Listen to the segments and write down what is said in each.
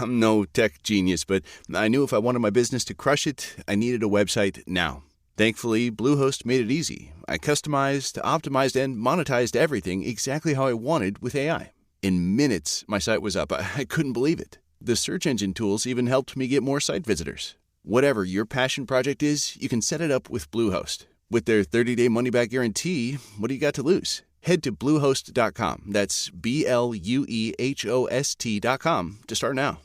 I'm no tech genius, but I knew if I wanted my business to crush it, I needed a website now. Thankfully, Bluehost made it easy. I customized, optimized, and monetized everything exactly how I wanted with AI. In minutes, my site was up. I couldn't believe it. The search engine tools even helped me get more site visitors. Whatever your passion project is, you can set it up with Bluehost. With their 30-day money-back guarantee, what do you got to lose? Head to Bluehost.com. That's BLUEHOST.com to start now.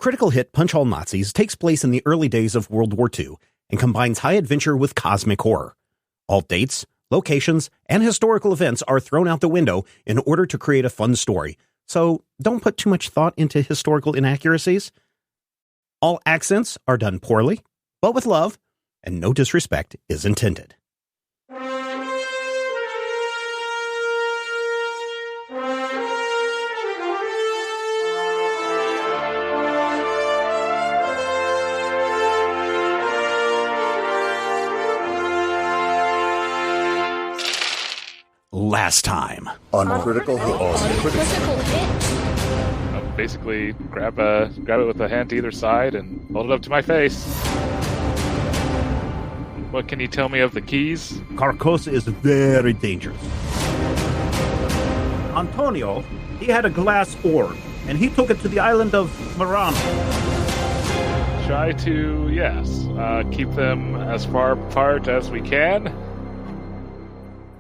Critical hit Punch All Nazis takes place in the early days of World War II and combines high adventure with cosmic horror. All dates, locations, and historical events are thrown out the window in order to create a fun story. So don't put too much thought into historical inaccuracies. All accents are done poorly, but with love, and no disrespect is intended. Last time on Critical Hit. Basically, grab it with a hand to either side and hold it up to my face. What can you tell me of the keys? Carcosa is very dangerous. Antonio, he had a glass orb, and he took it to the island of Murano. Try to, keep them as far apart as we can.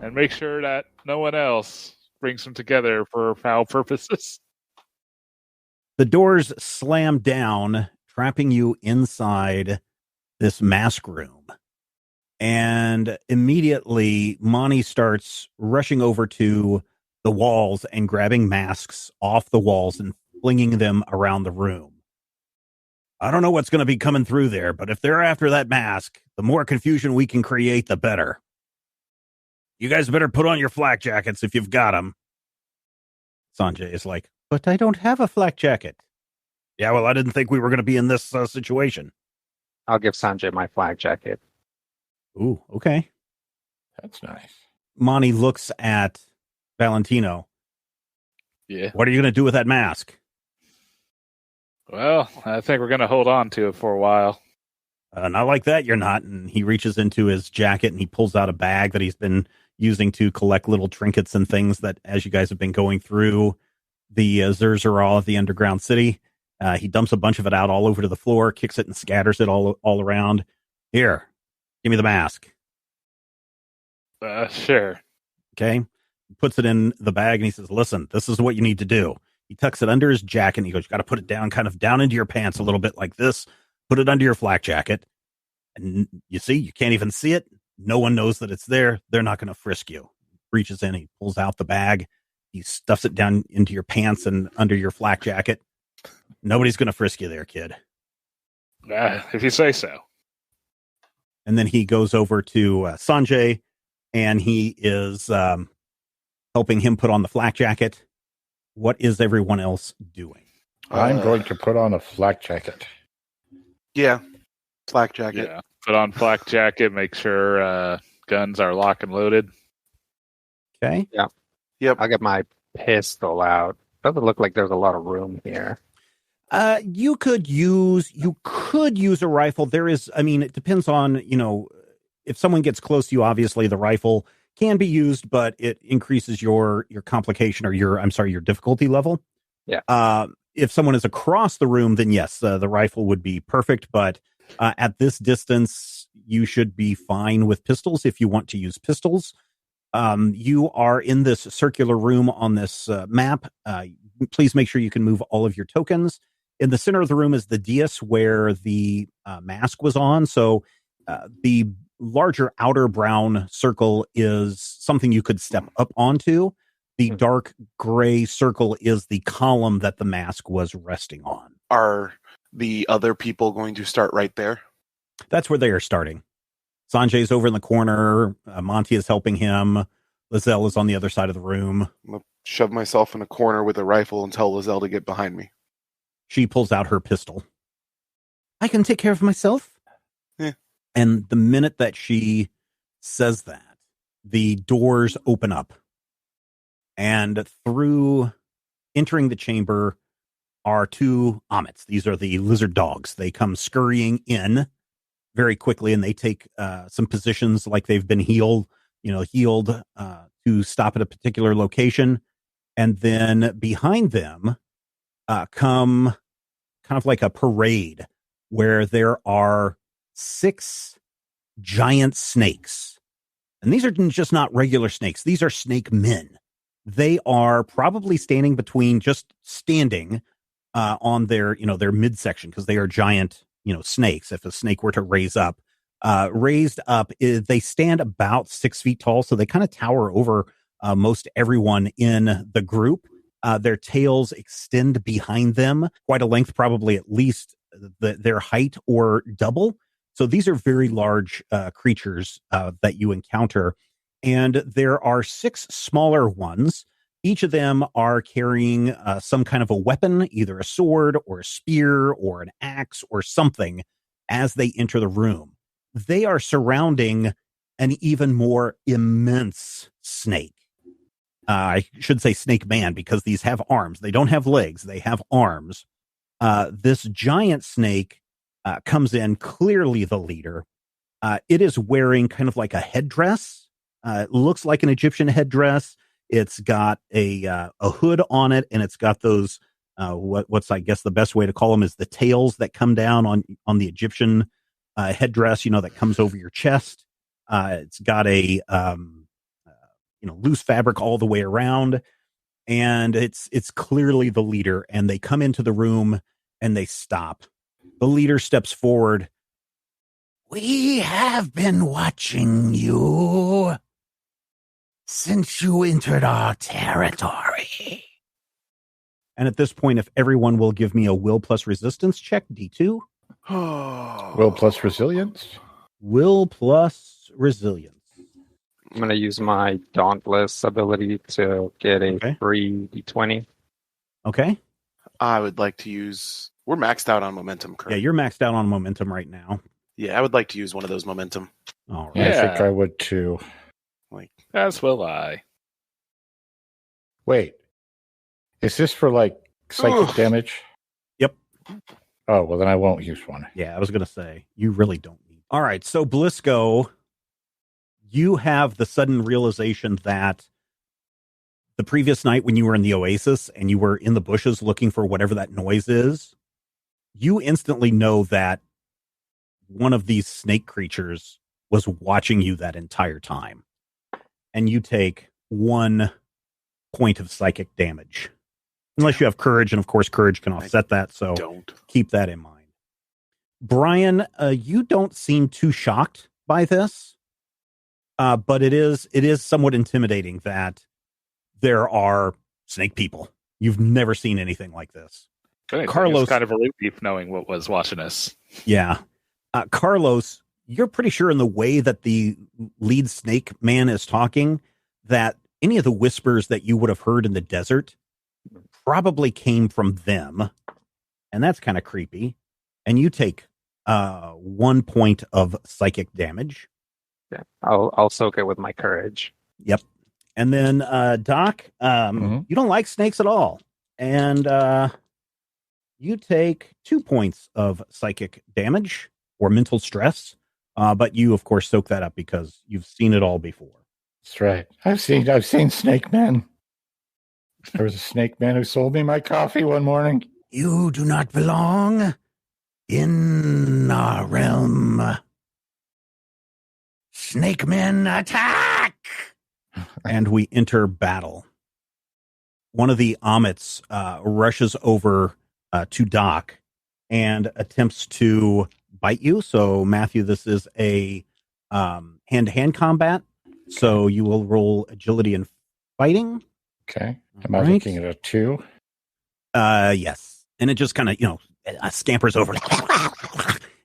And make sure that no one else brings them together for foul purposes. The doors slam down, trapping you inside this mask room. And immediately, Monty starts rushing over to the walls and grabbing masks off the walls and flinging them around the room. I don't know what's going to be coming through there, but if they're after that mask, the more confusion we can create, the better. You guys better put on your flak jackets if you've got them. Sanjay is like, but I don't have a flak jacket. Yeah, well, I didn't think we were going to be in this situation. I'll give Sanjay my flak jacket. Ooh, okay. That's nice. Monty looks at Valentino. Yeah. What are you going to do with that mask? Well, I think we're going to hold on to it for a while. Not like that, you're not. And he reaches into his jacket and he pulls out a bag that he's been using to collect little trinkets and things that, as you guys have been going through the Zerzurah of the underground city, he dumps a bunch of it out all over to the floor, kicks it and scatters it all around. Here, give me the mask. Sure. Okay. He puts it in the bag and he says, listen, this is what you need to do. He tucks it under his jacket and he goes, you got to put it down, kind of down into your pants a little bit like this. Put it under your flak jacket. And you see, you can't even see it. No one knows that it's there. They're not going to frisk you. Reaches in, he pulls out the bag. He stuffs it down into your pants and under your flak jacket. Nobody's going to frisk you there, kid. If you say so. And then he goes over to Sanjay, and he is helping him put on the flak jacket. What is everyone else doing? I'm going to put on a flak jacket. Yeah, flak jacket. Yeah, put on flak jacket. Make sure guns are locked and loaded. Okay. Yeah. Yep. I'll get my pistol out. Doesn't look like there's a lot of room here. You could use a rifle. There is, I mean, it depends on, if someone gets close to you, obviously the rifle can be used, but it increases your complication or your difficulty level. Yeah. If someone is across the room, then yes, the rifle would be perfect. But at this distance, you should be fine with pistols if you want to use pistols. You are in this circular room on this map. Please make sure you can move all of your tokens. In the center of the room is the dais where the mask was on. So the larger outer brown circle is something you could step up onto. The dark gray circle is the column that the mask was resting on. Are the other people going to start right there? That's where they are starting. Sanjay's over in the corner. Monty is helping him. Lizelle is on the other side of the room. I'm going to shove myself in a corner with a rifle and tell Lizelle to get behind me. She pulls out her pistol. I can take care of myself. Yeah. And the minute that she says that, the doors open up. And through entering the chamber are two omets. These are the lizard dogs. They come scurrying in very quickly, and they take some positions like they've been healed to stop at a particular location. And then behind them come kind of like a parade where there are 6 giant snakes. And these are just not regular snakes. These are snake men. They are probably standing on their midsection, because they are giant, snakes. If a snake were to raised up, they stand about 6 feet tall. So they kind of tower over most everyone in the group. Their tails extend behind them quite a length, probably at least their height or double. So these are very large creatures that you encounter. And there are 6 smaller ones. Each of them are carrying some kind of a weapon, either a sword or a spear or an axe or something, as they enter the room. They are surrounding an even more immense snake. I should say snake man, because these have arms. They don't have legs. They have arms. This giant snake comes in, clearly the leader. It is wearing kind of like a headdress. It looks like an Egyptian headdress. It's got a hood on it, and it's got those what's I guess the best way to call them is the tails that come down on the Egyptian headdress. That comes over your chest. It's got a loose fabric all the way around, and it's clearly the leader. And they come into the room and they stop. The leader steps forward. "We have been watching you since you entered our territory." And at this point, if everyone will give me a will plus resistance check, D2. Will plus resilience? Will plus resilience. I'm going to use my Dauntless ability to get a free D20. Okay. I would like to use... We're maxed out on momentum currently. Yeah, you're maxed out on momentum right now. Yeah, I would like to use one of those momentum. All right. Yeah. I think I would too. As will I. Wait. Is this for psychic damage? Yep. Oh, well then I won't use one. Yeah, I was going to say, you really don't need. All right, so Blisco, you have the sudden realization that the previous night when you were in the Oasis and you were in the bushes looking for whatever that noise is, you instantly know that one of these snake creatures was watching you that entire time. And you take 1 point of psychic damage. Unless you have courage, and of course courage can offset that, so keep that in mind. Brian, you don't seem too shocked by this, but it is somewhat intimidating that there are snake people. You've never seen anything like this. Carlos, kind of a relief knowing what was watching us. Yeah. Carlos, you're pretty sure in the way that the lead snake man is talking that any of the whispers that you would have heard in the desert probably came from them. And that's kind of creepy. And you take 1 point of psychic damage. Yeah, I'll soak it with my courage. Yep. And then Doc, you don't like snakes at all. And you take 2 points of psychic damage or mental stress. But you, of course, soak that up because you've seen it all before. That's right. I've seen Snake Man. There was a snake man who sold me my coffee one morning. You do not belong in our realm. Snake men attack! And we enter battle. One of the omets rushes over to Doc and attempts to bite you. So, Matthew, this is a hand-to-hand combat. So you will roll agility and fighting. Okay. Am I looking at a 2? Yes. And it just kind of, scampers over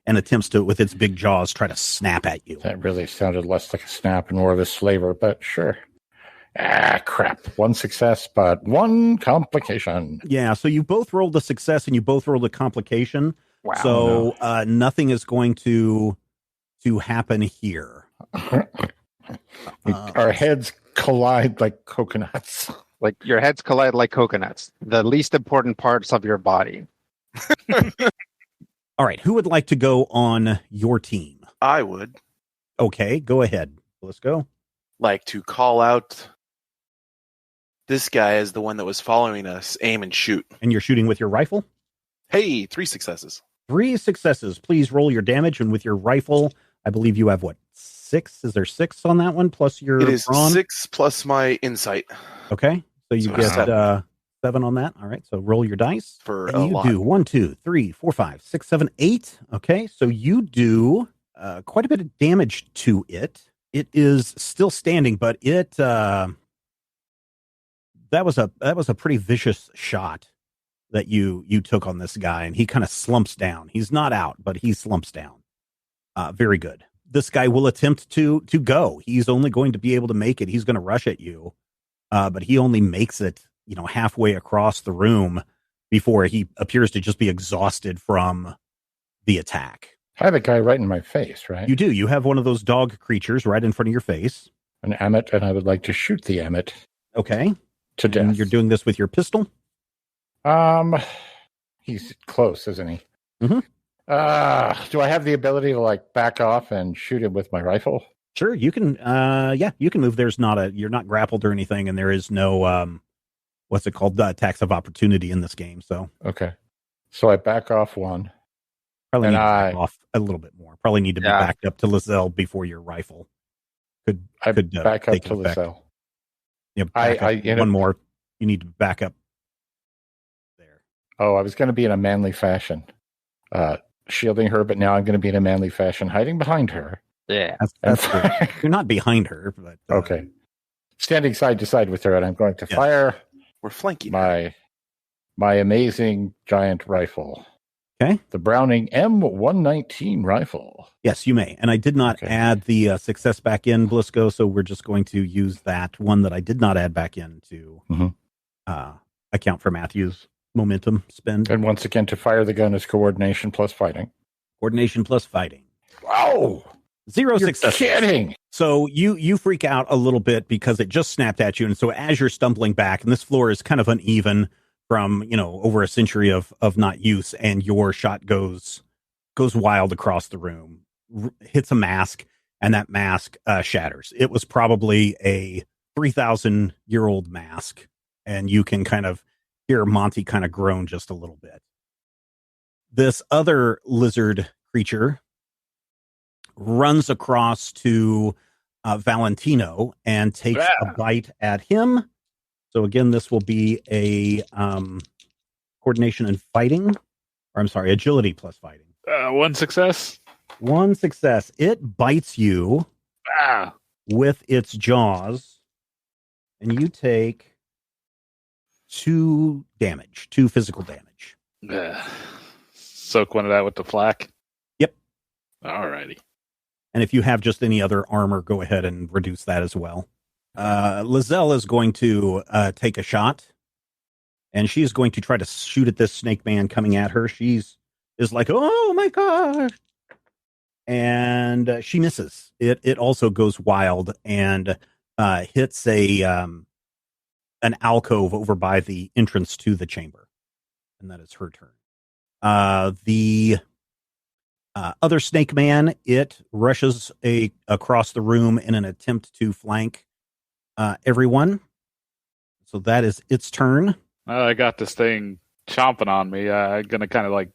and attempts to, with its big jaws, try to snap at you. That really sounded less like a snap and more of a slaver, but sure. Crap. 1 success, but 1 complication. Yeah, so you both rolled a success and you both rolled a complication. Wow. So nothing is going to happen here. Our heads collide like coconuts. Like your heads collide like coconuts, the least important parts of your body. All right. Who would like to go on your team? I would Okay, go ahead. Let's go. like to call out this guy as the one that was following us, aim and shoot. And you're shooting with your rifle? Hey, 3 successes. 3 successes. Please roll your damage. And with your rifle, I believe you have what? 6? Is there 6 on that one? Plus your It is brawn? 6 plus my insight. Okay. So you So get 7. 7 on that. All right. So roll your dice. For And a you lot. do 1, 2, 3, 4, 5, 6, 7, 8. Okay. So you do quite a bit of damage to it. It is still standing, but it that was a pretty vicious shot that you took on this guy, and he kind of slumps down. He's not out, but he slumps down. Very good. This guy will attempt to go. He's only going to be able to make it. He's going to rush at you, but he only makes it, halfway across the room before he appears to just be exhausted from the attack. I have a guy right in my face, right? You do. You have one of those dog creatures right in front of your face. An Emmet, and I would like to shoot the Emmet Okay. to death. And you're doing this with your pistol? He's close, isn't he? Mhm. Do I have the ability to back off and shoot him with my rifle? Sure, you can. You can move. You're not grappled or anything, and there is no what's it called? Attacks of opportunity in this game. So Okay, so I back off 1. probably And need to back off a little bit more. Probably need to be backed up to Lizelle before your rifle could back up take to effect. Lizelle. Yeah, back up one more. You need to back up there. Oh, I was going to be in a manly fashion, shielding her, but now I'm going to be in a manly fashion, hiding behind her. Yeah. That's good. You're not behind her, but Okay. Standing side to side with her, and I'm going to fire We're flanking. her. my amazing giant rifle. Okay. The Browning M119 rifle. Yes, you may. And I did not add the success back in, Blisco, so we're just going to use that one that I did not add back in to account for Matthew's momentum spend. And once again, to fire the gun is coordination plus fighting. Coordination plus fighting. Wow. 0 You're success. kidding. So you freak out a little bit because it just snapped at you. And so as you're stumbling back, and this floor is kind of uneven from, over a century of not use, and your shot goes wild across the room, hits a mask, and that mask shatters. It was probably a 3,000-year-old mask, and you can kind of hear Monty kind of groan just a little bit. This other lizard creature runs across to Valentino and takes a bite at him. So again, this will be a coordination and fighting, or I'm sorry, agility plus fighting. 1 success. 1 success. It bites you with its jaws, and you take 2 physical damage. Soak one of that with the flak. Yep. Alrighty. And if you have just any other armor, go ahead and reduce that as well. Lizelle is going to take a shot, and she's going to try to shoot at this snake man coming at her. Is like, oh my god, and she misses. It also goes wild and hits an alcove over by the entrance to the chamber, and that is her turn. The other snake man, it rushes across the room in an attempt to flank everyone. So that is its turn. I got this thing chomping on me. I'm going to kind of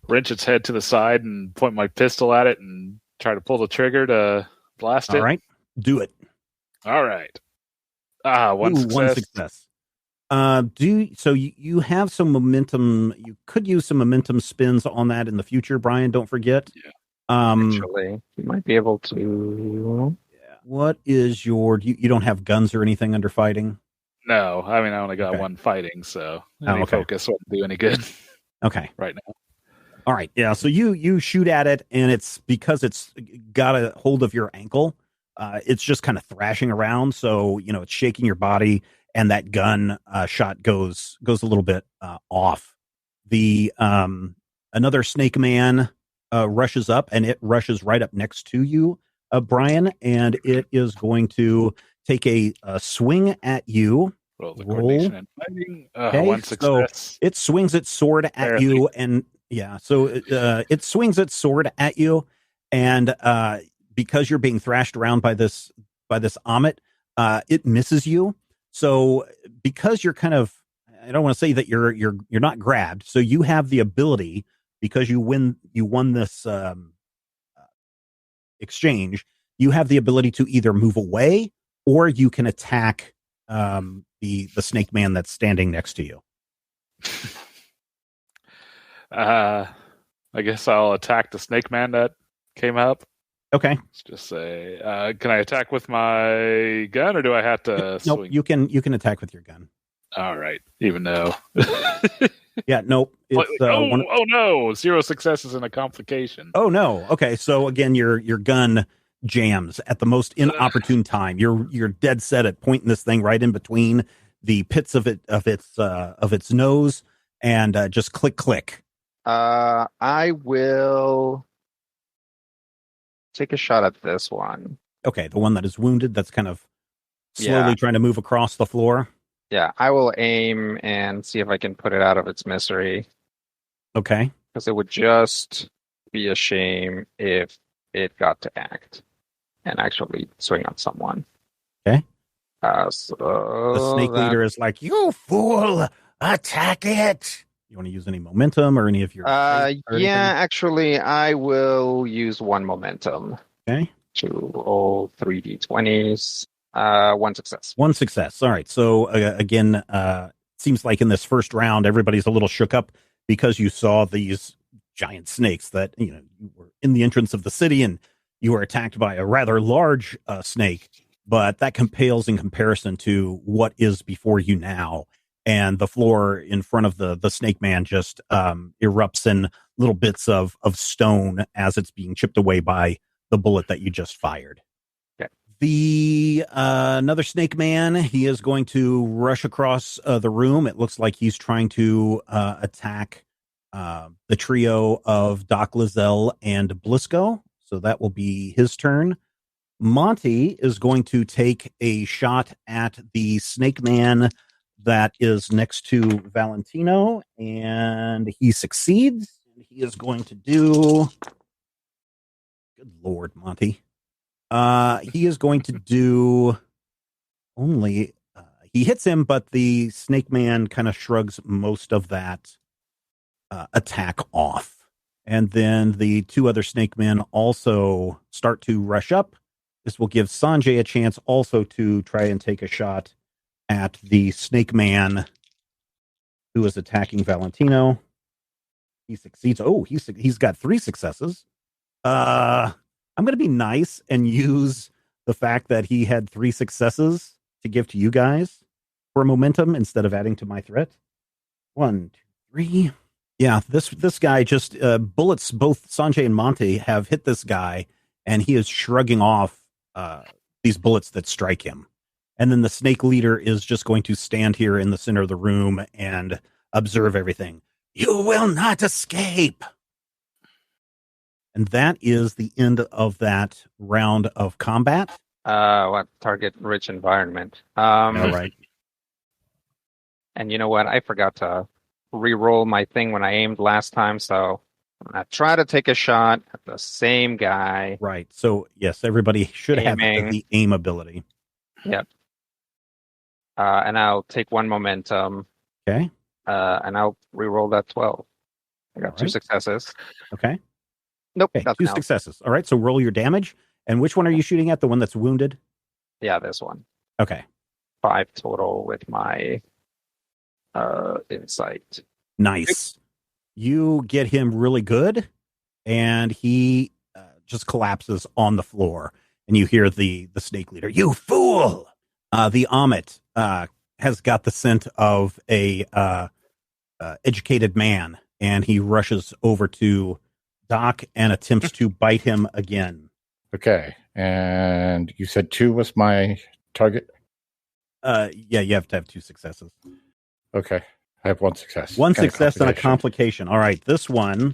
wrench its head to the side and point my pistol at it and try to pull the trigger to blast it. All right. Do it. All right. 1 success. 1 success. So you have some momentum. You could use some momentum spins on that in the future, Brian. Don't forget. Yeah. Actually, you might be able to. What is your? You don't have guns or anything under fighting? No, I mean I only got 1 fighting, so any focus won't do any good. Okay. Right now. All right. Yeah. So you shoot at it, and it's because it's got a hold of your ankle. It's just kind of thrashing around, so it's shaking your body. And that gun shot goes a little bit off. The another snake man rushes up, and it rushes right up next to you, Brian, and it is going to take a swing at you. Roll the Roll. coordination and fighting. Okay, One success. So it swings its sword at Barely. you, and it swings its sword at you, and because you're being thrashed around by this Amit, it misses you. So because you're kind of, I don't want to say that you're not grabbed, so you have the ability, because you won this exchange, you have the ability to either move away or you can attack the snake man that's standing next to you. I guess I'll attack the snake man that came up. Okay. Let's just say, can I attack with my gun, or do I have to Nope, swing? you can attack with your gun. All right, even though. Yeah, nope. It's, oh no! 0 successes and a complication. Oh no. Okay, so again, your gun jams at the most inopportune time. You're dead set at pointing this thing right in between the pits of its nose, and just click. I will take a shot at this one. Okay, the one that is wounded, that's kind of slowly trying to move across the floor. Yeah, I will aim and see if I can put it out of its misery. Okay. Because it would just be a shame if it got to act and actually swing on someone. Okay. So the snake leader is like, "You fool! Attack it!" You want to use any momentum or any of your? Actually, I will use one momentum. Okay. To roll 3d20s. One success. One success. All right. So again, seems like in this first round, everybody's a little shook up because you saw these giant snakes that, you were in the entrance of the city and you were attacked by a rather large snake, but that pales in comparison to what is before you now. And the floor in front of the snake man just erupts in little bits of stone as it's being chipped away by the bullet that you just fired. The another snake man, he is going to rush across the room. It looks like he's trying to attack the trio of Doc Lizelle and Blisco. So that will be his turn. Monty is going to take a shot at the snake man that is next to Valentino, and he succeeds. He is going to do... Good Lord, Monty. He is going to do only, he hits him, but the snake man kind of shrugs most of that attack off. And then the two other snake men also start to rush up. This will give Sanjay a chance also to try and take a shot at the snake man who is attacking Valentino. He succeeds. Oh, he's got 3 successes. I'm going to be nice and use the fact that he had 3 successes to give to you guys for momentum instead of adding to my threat. 1, 2, 3. Yeah, this guy just bullets. Both Sanjay and Monty have hit this guy, and he is shrugging off these bullets that strike him. And then the snake leader is just going to stand here in the center of the room and observe everything. You will not escape. And that is the end of that round of combat. What target rich environment? All right. And you know what? I forgot to re-roll my thing when I aimed last time, so I'm gonna try to take a shot at the same guy. Right. So yes, everybody should have the aim ability. Yep. And I'll take 1 momentum. Okay. And I'll re-roll that 12. I got 2 successes. Okay. Nope. Okay, 2 successes. All right, so roll your damage. And which one are you shooting at? The one that's wounded? Yeah, this one. Okay. 5 total with my insight. Nice. You get him really good, and he just collapses on the floor. And you hear the snake leader, "You fool!" The Amit has got the scent of a educated man, and he rushes over to Doc and attempts to bite him again. Okay. And you said 2 was my target? Yeah, you have to have 2 successes. Okay. I have 1 success. 1 success and a complication. All right, this one,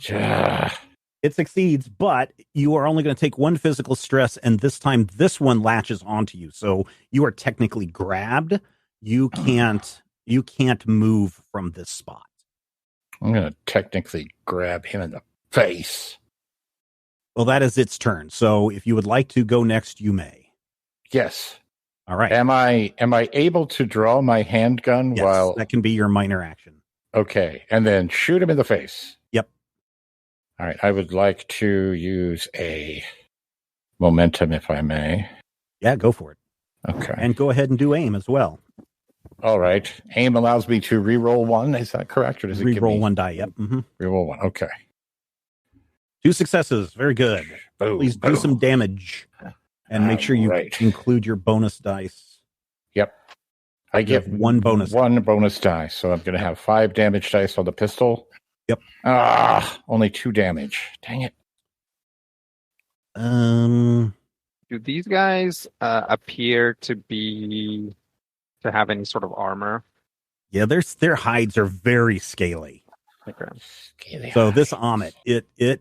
it succeeds, but you are only going to take 1 physical stress, and this time this one latches onto you. So you are technically grabbed. you can't move from this spot. I'm going to technically grab him in the face. Well, that is its turn. So if you would like to go next, you may. Yes. All right. Am I able to draw my handgun Yes, while... that can be your minor action. Okay, and then shoot him in the face. Yep. All right, I would like to use a momentum, if I may. Yeah, go for it. Okay. And go ahead and do aim as well. All right. Aim allows me to re-roll one. Is that correct? Or does it give Re-roll me... one die, yep. Mm-hmm. Re-roll one, okay. 2 successes. Very good. Boom, Please do boom. some damage. And make sure you Right. include your bonus dice. Yep. I You have get one bonus. One bonus die, so I'm going to have 5 damage dice on the pistol. Yep. Only 2 damage. Dang it. Do these guys appear to have any sort of armor? Yeah, their hides are very scaly. Okay. Scaly So this eyes. omet,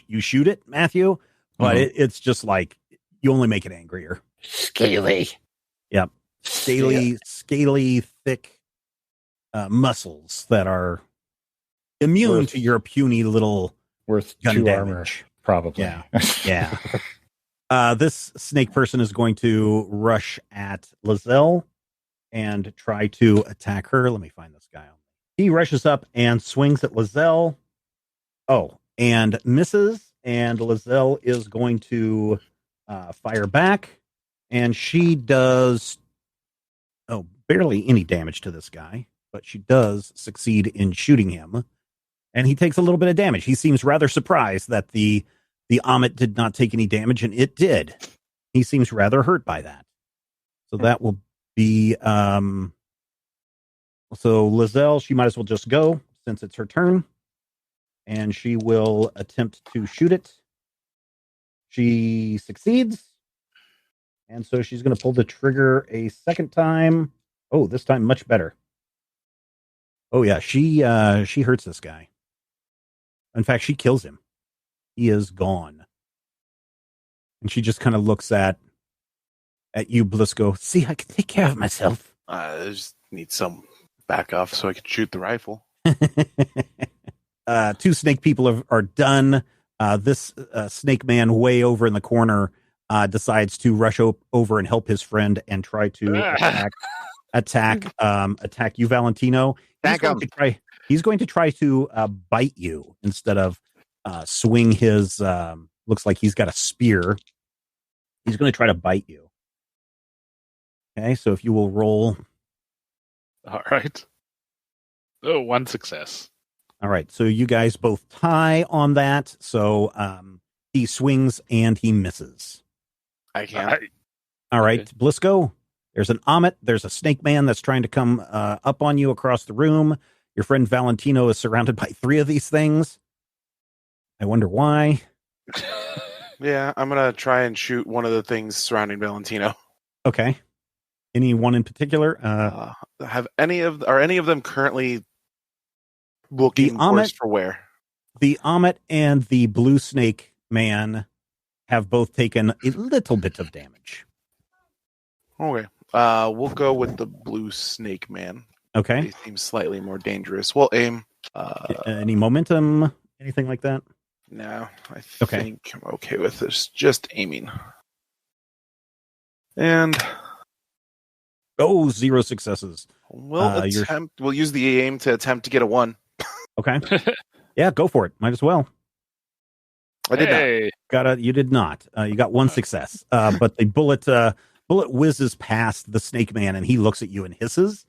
you shoot it, Matthew, but Mhm. it's just like you only make it angrier. Scaly. Yep. Scaly, thick muscles that are immune Worth- to your puny little Worth gun 2 damage. armor, probably. Yeah. Yeah. This snake person is going to rush at Lizelle and try to attack her. Let me find this guy. He rushes up and swings at Lizelle. Oh, and misses. And Lizelle is going to fire back. And she does barely any damage to this guy, but she does succeed in shooting him. And he takes a little bit of damage. He seems rather surprised that the omet did not take any damage, and it did. He seems rather hurt by that. So that will be so Lizelle, she might as well just go since it's her turn. And she will attempt to shoot it. She succeeds. And so she's going to pull the trigger a second time. Oh, this time much better. Oh yeah, she hurts this guy. In fact, she kills him. He is gone. And she just kind of looks at you, Blisco. See, I can take care of myself. I just need some back off so I can shoot the rifle. 2 snake people are done. This snake man way over in the corner decides to rush over and help his friend and try to attack you, Valentino. He's going to try to bite you instead of swing his. Looks like he's got a spear. He's going to try to bite you. Okay, so if you will roll. All right. Oh, 1 success. All right, so you guys both tie on that. So he swings and he misses. I can't. All right, Okay. Blisco, there's an omet. There's a snake man that's trying to come up on you across the room. Your friend Valentino is surrounded by 3 of these things. I wonder why. Yeah, I'm gonna try and shoot one of the things surrounding Valentino. Okay. Any one in particular? Are any of them currently looking worse for wear? The omet and the blue snake man have both taken a little bit of damage. Okay. We'll go with the blue snake man. Okay. He seems slightly more dangerous. We'll aim. Any momentum? Anything like that? No, I Okay. think I'm okay with this. Just aiming. And Oh, 0 successes. we'll use the aim to attempt to get a 1. Okay. Yeah, go for it. Might as well. I did not. Hey, You did not. You got 1 success. But the bullet whizzes past the snake man and he looks at you and hisses.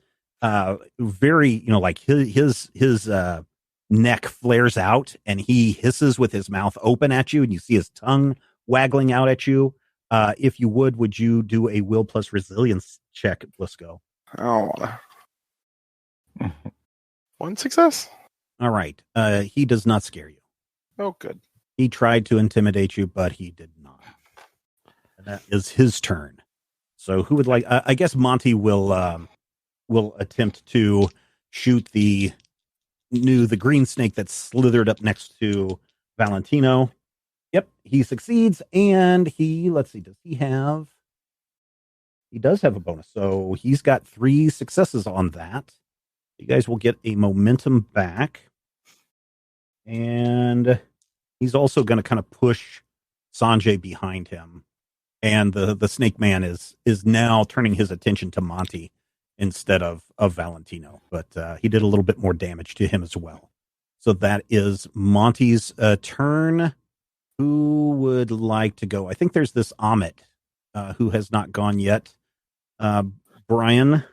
Very, like his neck flares out and he hisses with his mouth open at you and you see his tongue waggling out at you. If you would you do a will plus resilience check, Blisco? I don't wanna. 1 success? All right. He does not scare you. Oh, good. He tried to intimidate you, but he did not. And that is his turn. So who would like? I guess Monty will attempt to shoot the green snake that slithered up next to Valentino. Yep, he succeeds, and let's see, does he have? He does have a bonus. So he's got 3 successes on that. You guys will get a momentum back. And he's also going to kind of push Sanjay behind him. And the snake man is now turning his attention to Monty instead of Valentino. But he did a little bit more damage to him as well. So that is Monty's turn. Who would like to go? I think there's this Amit who has not gone yet. Brian,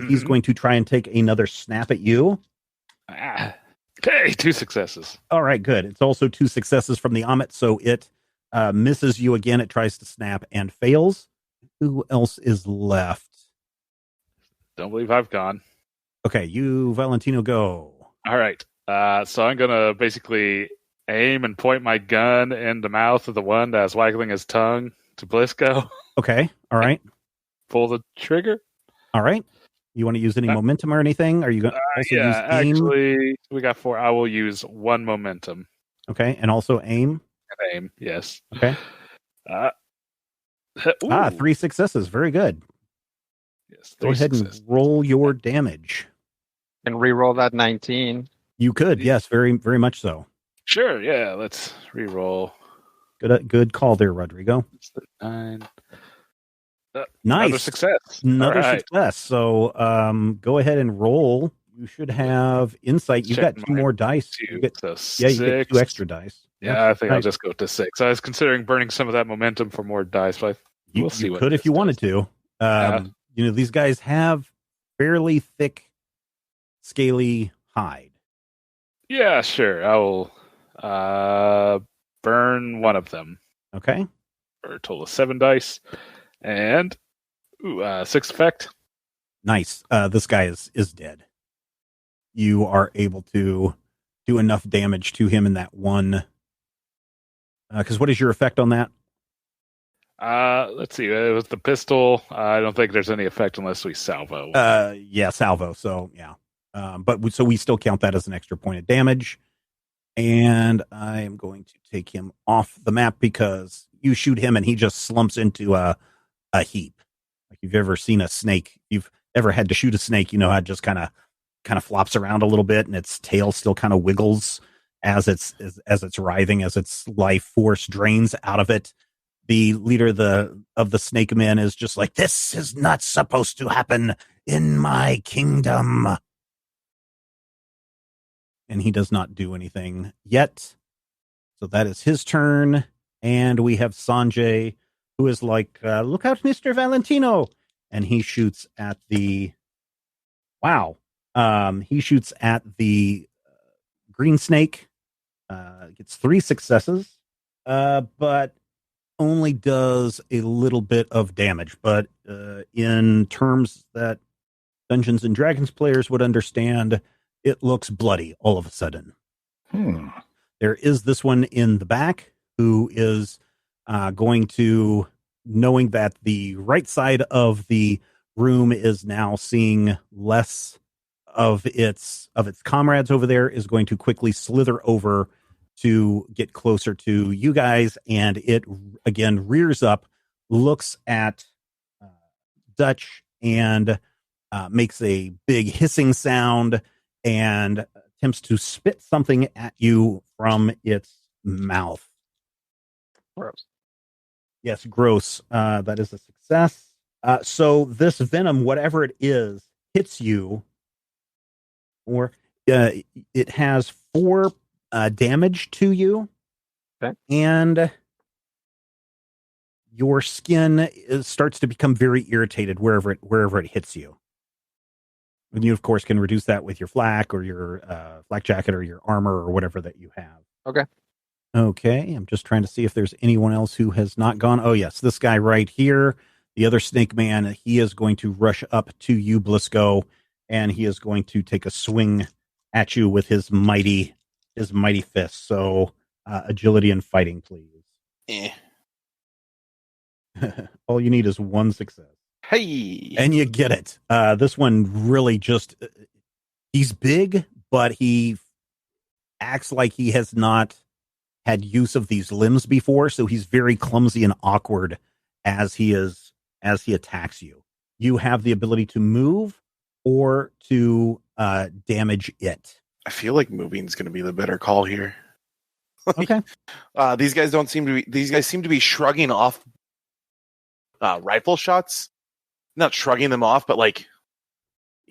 he's going to try and take another snap at you. Okay, 2 successes. All right, good. It's also 2 successes from the Amit, so it misses you again. It tries to snap and fails. Who else is left? Don't believe I've gone. Okay, you, Valentino, go. All right. So I'm going to basically aim and point my gun in the mouth of the one that's waggling his tongue to Blisco. Okay, all right. Pull the trigger. All right. You want to use any momentum or anything? Are you going to also use aim? Actually, we got 4. I will use 1 momentum. Okay, and also aim? And aim, yes. Okay. 3 successes. Very good. Yes, Go ahead and roll your damage. And re-roll that 19. You could, yes, very, very much so. Sure, yeah. Let's re-roll. Good call there, Rodrigo. 9. Nice. Another success. Another success. So go ahead and roll. You should have insight. You've got 2 more dice. You get 2 extra dice. Yeah, I think I'll just go to 6. I was considering burning some of that momentum for more dice, but we'll see. You could if you wanted to. These guys have fairly thick, scaly hide. Yeah, sure. I will burn 1 of them. Okay. For a total of 7 dice. And 6 effect. Nice. This guy is dead. You are able to do enough damage to him in that one. Because what is your effect on that? Let's see. It was the pistol. I don't think there's any effect unless we salvo. Yeah, salvo. So yeah. So we still count that as an extra point of damage. And I am going to take him off the map because you shoot him and he just slumps into a heap. Like you've ever seen a snake, you've ever had to shoot a snake, you know how it just kind of flops around a little bit and its tail still kind of wiggles as it's writhing, as its life force drains out of it. The leader of the snake men is just like, this is not supposed to happen in my kingdom. And he does not do anything yet. So that is his turn. And we have Sanjay, who is like, look out, Mr. Valentino. And he shoots at the... Wow. He shoots at the green snake. Gets 3 successes. But only does a little bit of damage. But in terms that Dungeons and Dragons players would understand, it looks bloody all of a sudden. There is this one in the back who is going to, knowing that the right side of the room is now seeing less of its comrades over there, is going to quickly slither over to get closer to you guys, and it again rears up, looks at Dutch, and makes a big hissing sound and attempts to spit something at you from its mouth. Gross. Yes, gross. That is a success. So this venom, whatever it is, hits you, or it has 4 damage to you. Okay. And your skin starts to become very irritated wherever it hits you. And you, of course, can reduce that with your flak or your flak jacket or your armor or whatever that you have. Okay. Okay, I'm just trying to see if there's anyone else who has not gone. Oh, yes, this guy right here, the other snake man, he is going to rush up to you, Blisco, and he is going to take a swing at you with his mighty fist. So agility and fighting, please. All you need is 1 success. Hey! And you get it. This one really just... he's big, but he acts like he has not had use of these limbs before, so he's very clumsy and awkward as he is as he attacks you. You have the ability to move or to damage it. I feel like moving is going to be the better call here. Okay. These guys seem to be shrugging off rifle shots. Not shrugging them off, but like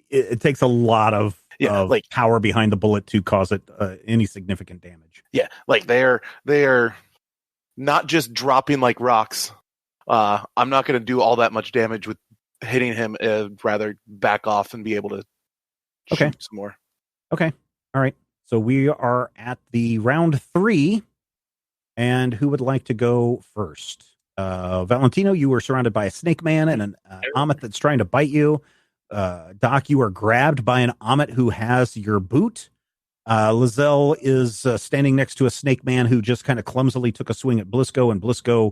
it takes a lot of like power behind the bullet to cause it any significant damage. Yeah, like they're not just dropping like rocks. I'm not going to do all that much damage with hitting him. Rather back off and be able to shoot some more. Okay. All right. So we are at the round 3. And who would like to go first? Valentino, you were surrounded by a snake man and an Amit that's trying to bite you. Doc, you are grabbed by an Amit who has your boot. Lizelle is standing next to a snake man who just kind of clumsily took a swing at Blisco, and Blisco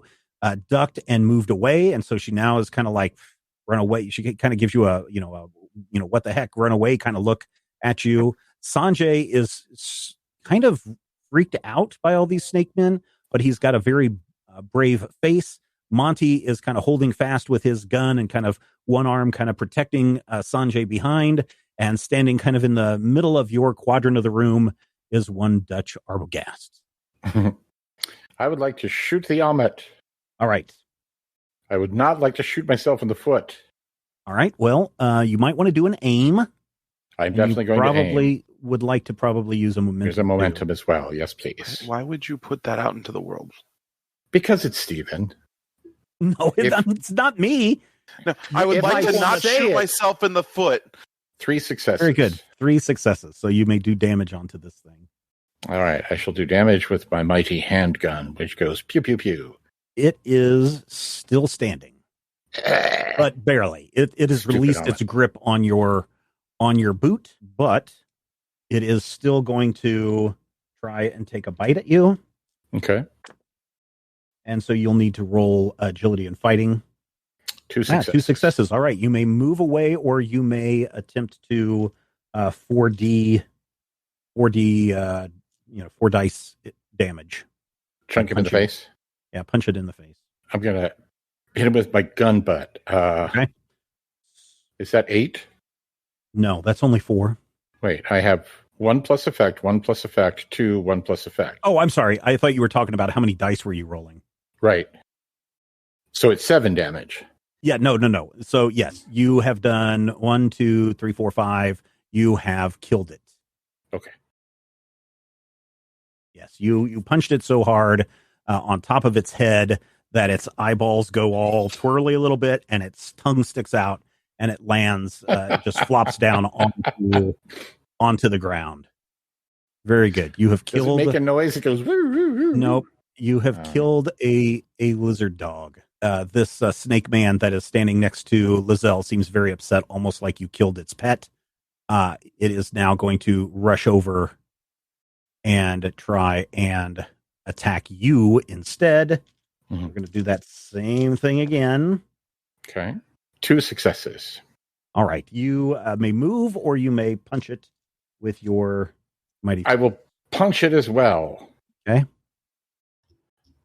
ducked and moved away. And so she now is kind of like, run away. She kind of gives you a what the heck, run away kind of look at you. Sanjay is kind of freaked out by all these snake men, but he's got a very brave face. Monty is kind of holding fast with his gun and kind of one arm kind of protecting Sanjay behind, and standing kind of in the middle of your quadrant of the room is one Dutch Arbogast. I would like to shoot the Amit. All right. I would not like to shoot myself in the foot. All right. Well, you might want to do an aim. I'm definitely going to aim. Probably would like to use a momentum. There's a momentum as well. Yes, please. Why would you put that out into the world? Because it's Steven. No, it's not me. No, I would like to not shoot myself in the foot. 3 successes. Very good. 3 successes. So you may do damage onto this thing. All right. I shall do damage with my mighty handgun, which goes pew, pew, pew. It is still standing, but barely. It has released its grip on your boot, but it is still going to try and take a bite at you. Okay. And so you'll need to roll agility and fighting. 2 successes. 2 successes. All right. You may move away, or you may attempt to 4 dice damage. Chunk him in the face? Yeah, punch it in the face. I'm going to hit him with my gun butt. Okay. Is that 8? No, that's only 4. Wait, I have 1 plus effect, 1 plus effect, 2, 1 plus effect. Oh, I'm sorry. I thought you were talking about how many dice were you rolling. Right. So it's 7 damage. Yeah, no. So yes, you have done 1, 2, 3, 4, 5. You have killed it. Okay. Yes, you punched it so hard on top of its head that its eyeballs go all twirly a little bit, and its tongue sticks out, and it lands, just flops down onto the ground. Very good. You have killed. Does it make a noise? It goes. Woo, woo, woo. Nope. You have killed a lizard dog. This snake man that is standing next to Lizelle seems very upset, almost like you killed its pet. It is now going to rush over and try and attack you instead. Mm-hmm. We're going to do that same thing again. Okay. 2 successes. All right. You may move, or you may punch it with your mighty. I will punch it as well. Okay.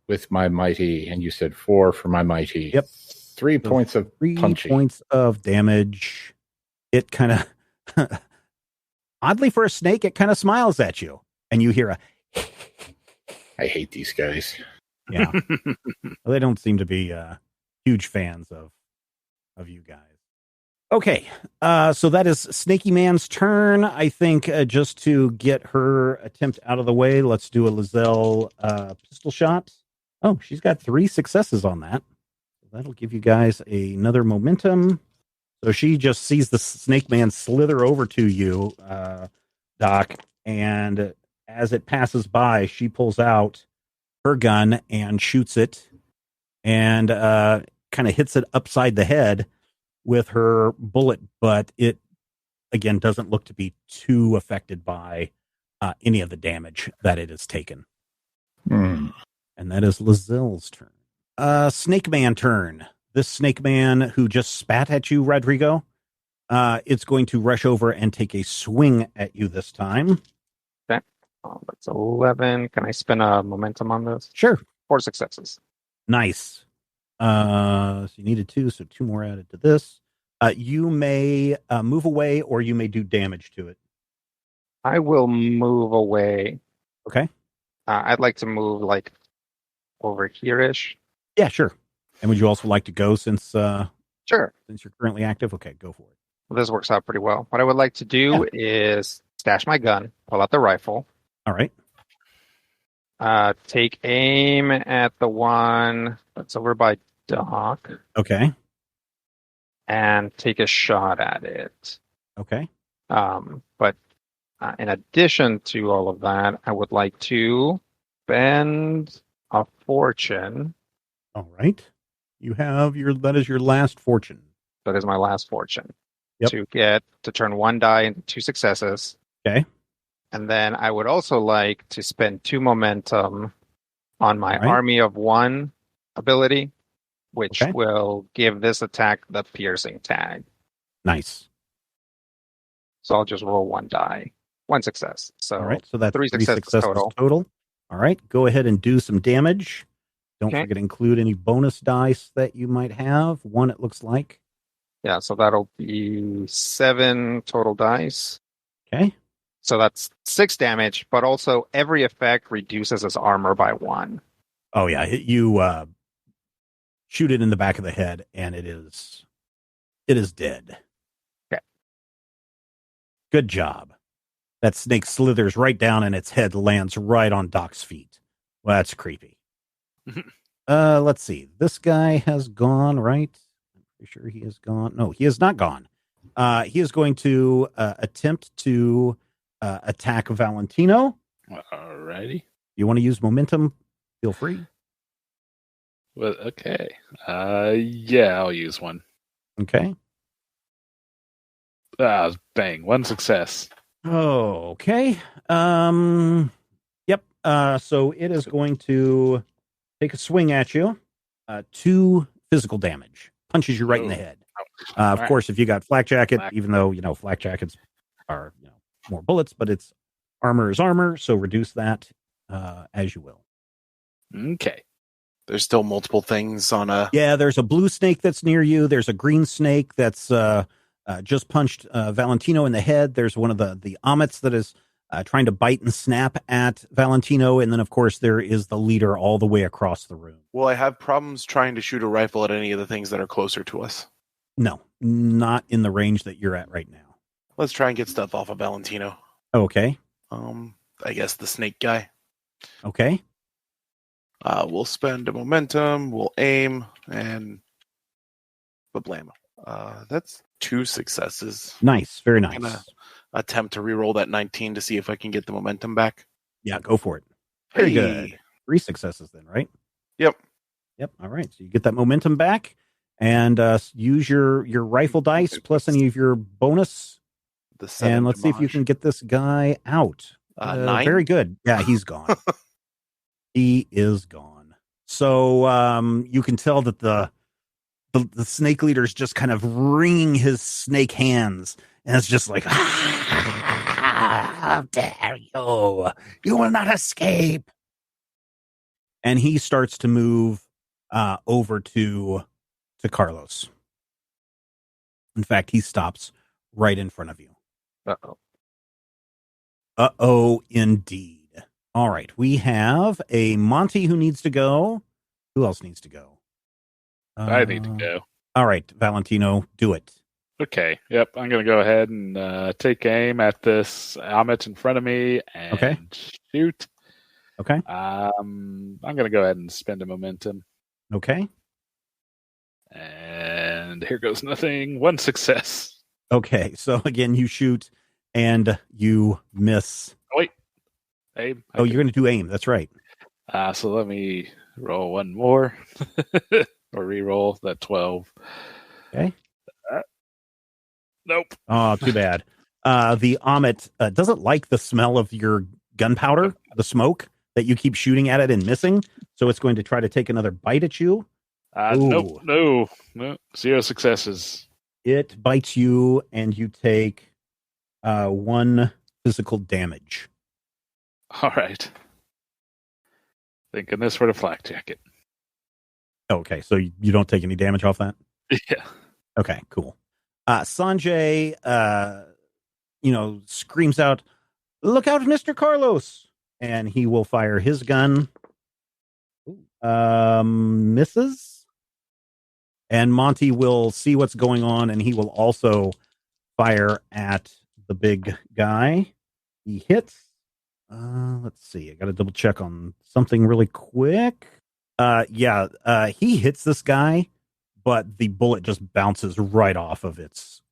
With my mighty, and you said 4 for my mighty. Yep. 3 points of 3 punching. points of damage. It kind of, oddly for a snake, it kind of smiles at you, and you hear a. I hate these guys. Yeah. Well, they don't seem to be huge fans of you guys. Okay. So that is Snaky Man's turn. I think just to get her attempt out of the way, let's do a Lizelle pistol shot. Oh, she's got 3 successes on that. That'll give you guys another momentum. So she just sees the Snake Man slither over to you, Doc, and as it passes by, she pulls out her gun and shoots it, and kind of hits it upside the head with her bullet, but it again doesn't look to be too affected by any of the damage that it has taken. And that is Lizelle's turn. Snake Man turn. This Snake Man who just spat at you, Rodrigo, it's going to rush over and take a swing at you this time. Okay. That's 11. Can I spin a momentum on this? Sure. 4 successes. Nice. So you needed 2, so 2 more added to this. You may move away, or you may do damage to it. I will move away. Okay. I'd like to move like over here-ish. Yeah, sure. And would you also like to go since Sure. you're currently active? Okay, go for it. Well, this works out pretty well. What I would like to do is stash my gun, pull out the rifle, All right. take aim at the one that's over by Doc, Okay. and take a shot at it. Okay. But in addition to all of that, I would like to spend a fortune. All right. You have that is your last fortune. That is my last fortune. Yep. To turn 1 die into 2 successes. Okay. And then I would also like to spend 2 momentum on my Right. Army of 1 ability, which Okay. will give this attack the piercing tag. Nice. So I'll just roll 1 die. 1 success. So All right. So that's 3 successes total. All right. Go ahead and do some damage. Don't Okay. forget to include any bonus dice that you might have. 1, it looks like. Yeah, so that'll be 7 total dice. Okay. So that's 6 damage, but also every effect reduces his armor by 1. Oh, yeah. You shoot it in the back of the head, and it is dead. Okay. Good job. That snake slithers right down, and its head lands right on Doc's feet. Well, that's creepy. Let's see. This guy has gone, right? I'm pretty sure he has gone. No, he has not gone. He is going to attempt to attack Valentino. Alrighty. You want to use momentum? Feel free. Well, okay. Yeah, I'll use one. Okay. Bang. 1 success. Oh, okay. Yep. So it is going to take a swing at you. 2 physical damage. Punches you right in the head. Of Right. course, if you got flak jacket, even though, flak jackets are, more bullets, but it's armor is armor. So reduce that as you will. Okay. There's still multiple things on a. Yeah, there's a blue snake that's near you. There's a green snake that's just punched Valentino in the head. There's one of the omets that is trying to bite and snap at Valentino. And then, of course, there is the leader all the way across the room. Will I have problems trying to shoot a rifle at any of the things that are closer to us? No, not in the range that you're at right now. Let's try and get stuff off of Valentino. Okay. I guess the snake guy. Okay. We'll spend a momentum, we'll aim, and blam. That's 2 successes. Nice. Very I'm nice. gonna attempt to reroll that 19 to see if I can get the momentum back. Yeah, go for it. Very Hey. good. 3 successes then, right? Yep. Yep. All right. So you get that momentum back and use your rifle dice plus any of your bonus. The 7 And let's see if you damage. can get this guy out. 9. Very good. Yeah, he's gone. He is gone. So you can tell that the snake leader is just kind of wringing his snake hands, and it's just like, how dare you? You will not escape. And he starts to move over to Carlos. In fact, he stops right in front of you. Uh-oh. Uh-oh, indeed. All right, we have a Monty who needs to go. Who else needs to go? I need to go. All right, Valentino, do it. Okay. Yep. I'm going to go ahead and take aim at this Amit in front of me and shoot. Okay. I'm going to go ahead and spend a momentum. Okay. And here goes nothing. 1 success. Okay, so again, you shoot and you miss. Wait. Aim. Oh, you're going to do aim. That's right. So let me roll 1 more. Or re-roll that 12. Okay. Nope. Oh, too bad. The Amit doesn't like the smell of your gunpowder, the smoke that you keep shooting at it and missing. So it's going to try to take another bite at you. Nope. No. 0 successes. It bites you and you take 1 physical damage. All right. Thinking this for the flak jacket. Okay, so you don't take any damage off that? Yeah. Okay, cool. Sanjay, screams out, "Look out, Mr. Carlos!" And he will fire his gun. Misses. And Monty will see what's going on, and he will also fire at the big guy. He hits. Let's see. I got to double check on something really quick. He hits this guy, but the bullet just bounces right off of its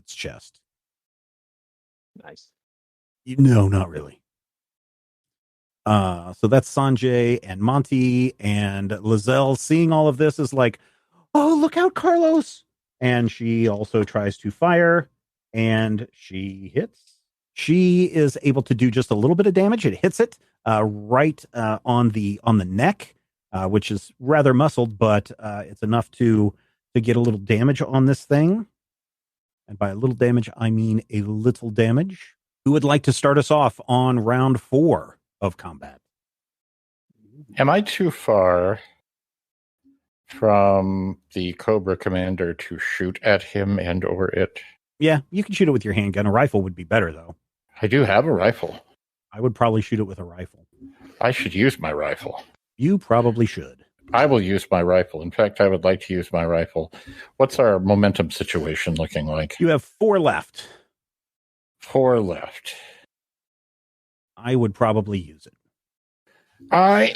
chest. Nice. No, not really. So that's Sanjay and Monty, and Lizelle, seeing all of this, is like, "Oh, look out, Carlos!" And she also tries to fire, and she hits. She is able to do just a little bit of damage. It hits it right on the neck, which is rather muscled, but it's enough to get a little damage on this thing. And by a little damage, I mean a little damage. Who would like to start us off on round 4 of combat? Am I too far from the Cobra Commander to shoot at him and or it? Yeah, you can shoot it with your handgun. A rifle would be better, though. I do have a rifle. I would probably shoot it with a rifle. I should use my rifle. You probably should. I will use my rifle. In fact, I would like to use my rifle. What's our momentum situation looking like? You have 4 left. 4 left. I would probably use it. I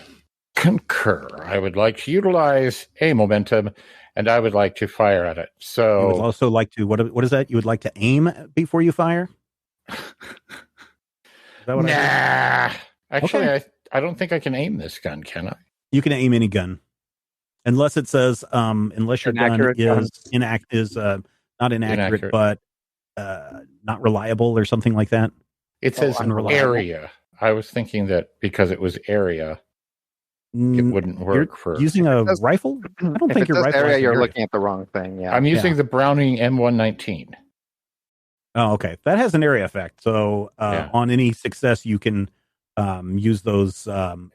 concur. I would like to utilize a momentum, and I would like to fire at it. So You would also like to, what is that? You would like to aim before you fire? Is that what I heard? nah. Actually, Okay. I don't think I can aim this gun, can I? You can aim any gun. Unless it says, unless your gun Inaccurate is not inaccurate, Inaccurate. but not reliable or something like that. It says unreliable. area. I was thinking that because it was area, it wouldn't work for. Using a does- rifle? I don't If think it your says rifle area, has an you're area. looking at the wrong thing. Yeah. I'm using the Browning M119. Oh, okay. That has an area effect. So Yeah. on any success, you can use those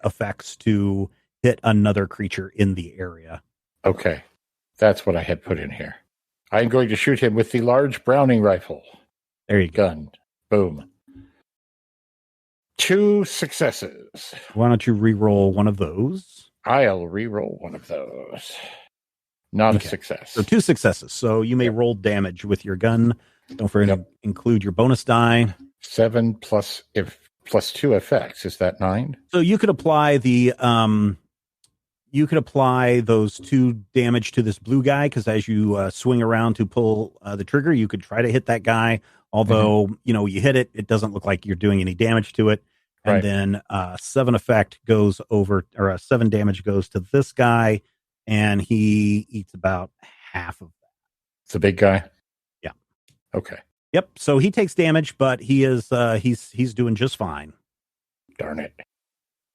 effects to hit another creature in the area. Okay, that's what I had put in here. I'm going to shoot him with the large Browning rifle. There you go. Gun. Boom. 2 successes. Why don't you re-roll one of those? I'll re-roll one of those. Not Okay. a success. So 2 successes. So you may Yep. roll damage with your gun. Don't forget to Yep. include your bonus die. 7 plus 2 effects. Is that 9? So you could apply those 2 damage to this blue guy, because as you swing around to pull the trigger, you could try to hit that guy. Although you hit it, it doesn't look like you're doing any damage to it. And Right. then 7 effect goes over, or 7 damage goes to this guy, and he eats about half of that. It's a big guy? Yeah. Okay. Yep. So he takes damage, but he is he's doing just fine. Darn it.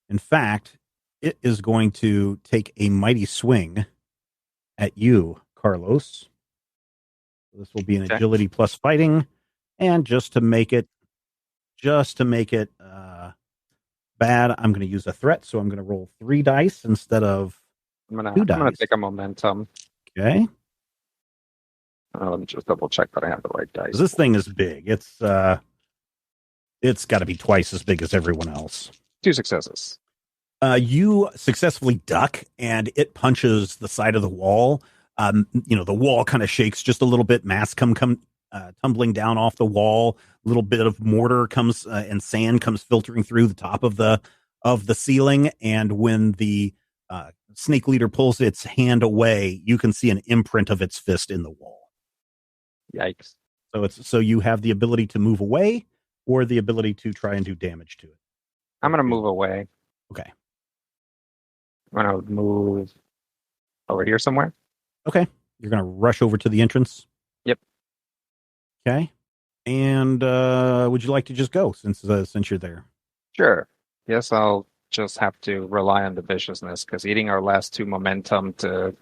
In fact, it is going to take a mighty swing at you, Carlos. This will be an Okay. agility plus fighting, and just to make it bad, I'm going to use a threat. So I'm going to roll 3 dice instead of I'm gonna 2 dice. take a momentum. Okay. Let me just double check that I have the right dice. 'Cause this thing is big. It's got to be twice as big as everyone else. 2 successes. You successfully duck, and it punches the side of the wall. The wall kind of shakes just a little bit. Mass come tumbling down off the wall. A little bit of mortar comes and sand comes filtering through the top of the ceiling. And when the snake leader pulls its hand away, you can see an imprint of its fist in the wall. Yikes. So you have the ability to move away, or the ability to try and do damage to it. I'm gonna move away. Okay. I'm gonna move over here somewhere. Okay. You're going to rush over to the entrance? Yep. Okay. And would you like to just go since you're there? Sure. Yes, I'll just have to rely on the viciousness, because eating our last 2 momentum to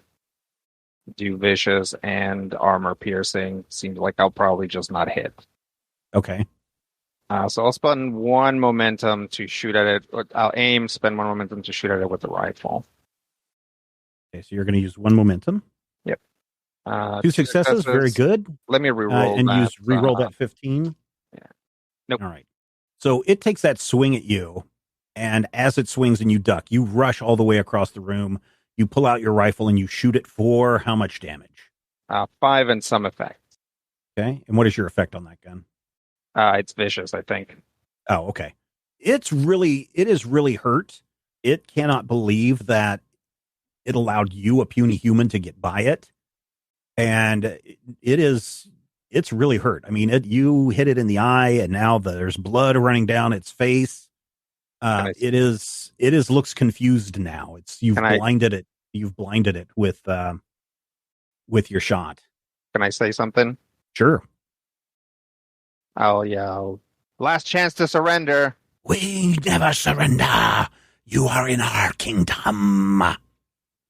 do vicious and armor piercing seems like I'll probably just not hit. Okay. So I'll spend 1 momentum to shoot at it. I'll aim, spend 1 momentum to shoot at it with the rifle. Okay, so you're going to use 1 momentum. Yep. 2 successes, very successes. good. Yep. 2 successes, very good. Let me reroll and that. use reroll that 15. Yeah. Nope. All right. So it takes that swing at you, and as it swings and you duck, you rush all the way across the room. You pull out your rifle and you shoot it for how much damage? 5 and some effect. Okay. And what is your effect on that gun? It's vicious, I think. Oh, okay. It is really hurt. It cannot believe that it allowed you, a puny human, to get by it. And it's really hurt. I mean, you hit it in the eye, and now there's blood running down its face. It looks confused now. You've blinded it with your shot. Can I say something? Sure. I'll yell, "Last chance to surrender." We never surrender. You are in our kingdom.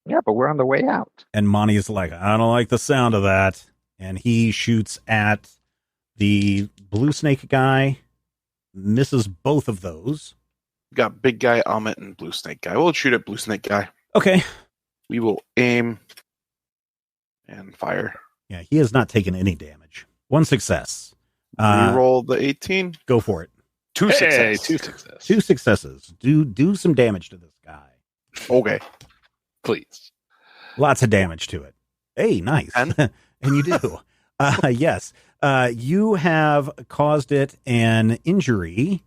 Yeah, but we're on the way out. And Monty's like, I don't like the sound of that. And he shoots at the blue snake guy, misses both of those. Got big guy, Amit, and blue snake guy. We'll shoot at blue snake guy. Okay. We will aim and fire. Yeah, he has not taken any damage. 1 success. Reroll the 18. Go for it. 2 successes. 2 successes. 2 successes. Do some damage to this guy. Okay. Please. Lots of damage to it. Hey, nice. And you do. Yes. You have caused it an injury.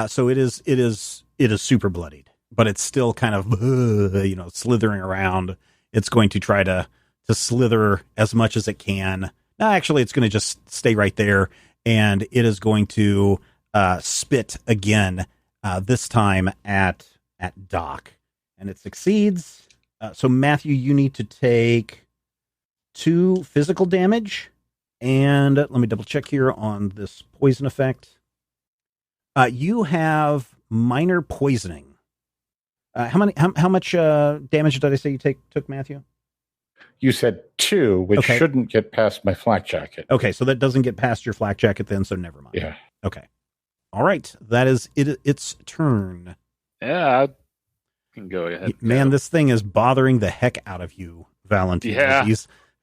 So it is super bloodied, but it's still kind of, slithering around. It's going to try to slither as much as it can. No, actually, it's going to just stay right there, and it is going to spit again, this time at Doc. And it succeeds. So, Matthew, you need to take 2 physical damage. And let me double check here on this poison effect. You have minor poisoning. How much damage did I say you took, Matthew? You said 2, which Okay. shouldn't get past my flak jacket. Okay, so that doesn't get past your flak jacket then, so never mind. Yeah. Okay. All right, that is its turn. Yeah, I can go ahead. Man, this thing is bothering the heck out of you, Valentine. Yeah.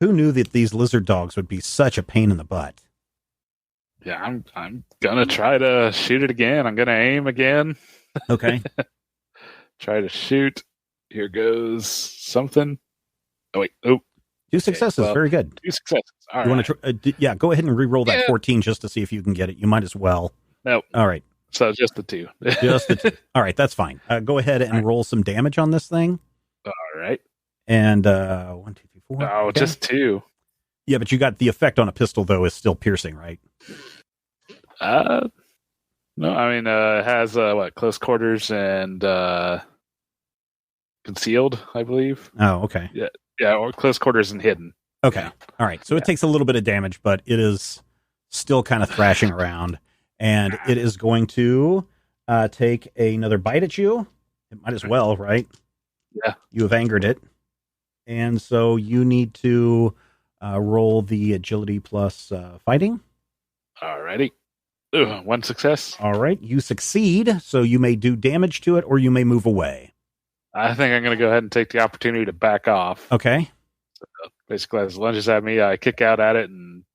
Who knew that these lizard dogs would be such a pain in the butt? Yeah, I'm gonna try to shoot it again. I'm gonna aim again. Okay. Try to shoot. Here goes something. Oh wait. Oh, 2 successes. well, Very good. 2 successes. All You right. want to go ahead and re-roll that Yeah. 14 just to see if you can get it. You might as well. Nope. All right. So just the 2. Just the 2. All right, that's fine. Go ahead and roll some damage on this thing. All right. And 1, 2, 3, 4. Oh, Okay. just 2. Yeah, but you got the effect on a pistol though is still piercing, right? No, I mean, it has close quarters and concealed, I believe. Oh, okay. Yeah, or close quarters and hidden. Okay. Yeah. All right. So it takes a little bit of damage, but it is still kind of thrashing around, and it is going to take another bite at you. It might as well, right? Yeah. You have angered it, and so you need to roll the agility plus fighting. Alrighty. Ooh, 1 success. All right. You succeed, so you may do damage to it, or you may move away. I think I'm going to go ahead and take the opportunity to back off. Okay. Basically, as it lunges at me, I kick out at it and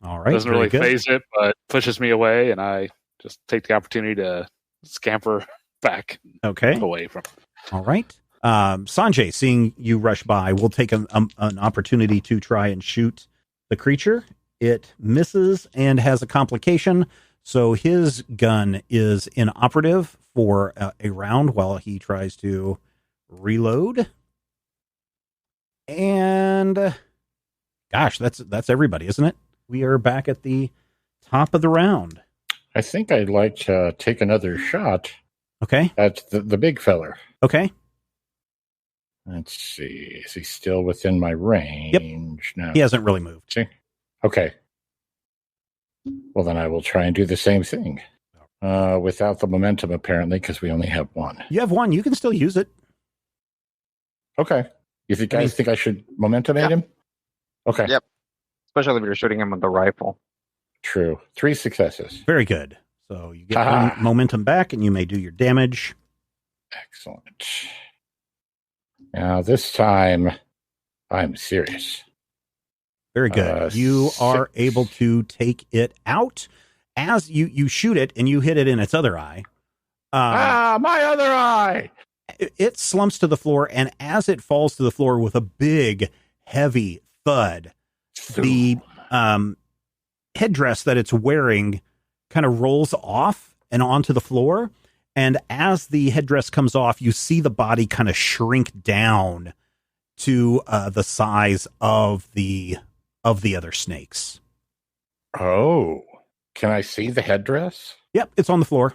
All right. doesn't very really good. phase it, but pushes me away, and I just take the opportunity to scamper back Okay. away from. All right. Sanjay, seeing you rush by, will take an opportunity to try and shoot the creature. It misses and has a complication, so his gun is inoperative for a round while he tries to reload. And gosh, that's everybody, isn't it? We are back at the top of the round. I think I'd like to take another shot Okay. at the big feller. Okay. Let's see. Is he still within my range now? He hasn't really moved. See? Okay. Well, then I will try and do the same thing. Without the momentum, apparently, because we only have 1. You have 1. You can still use it. Okay. You guys think I should momentumate him? Okay. Yep. Especially if you're shooting him with the rifle. True. 3 successes. Very good. So you get momentum back, and you may do your damage. Excellent. Now, this time, I'm serious. Very good. You are able to take it out as you shoot it and you hit it in its other eye. My other eye! It slumps to the floor, and as it falls to the floor with a big, heavy thud, the headdress that it's wearing kind of rolls off and onto the floor. And as the headdress comes off, you see the body kind of shrink down to the size of the other snakes. Oh, can I see the headdress? Yep, it's on the floor.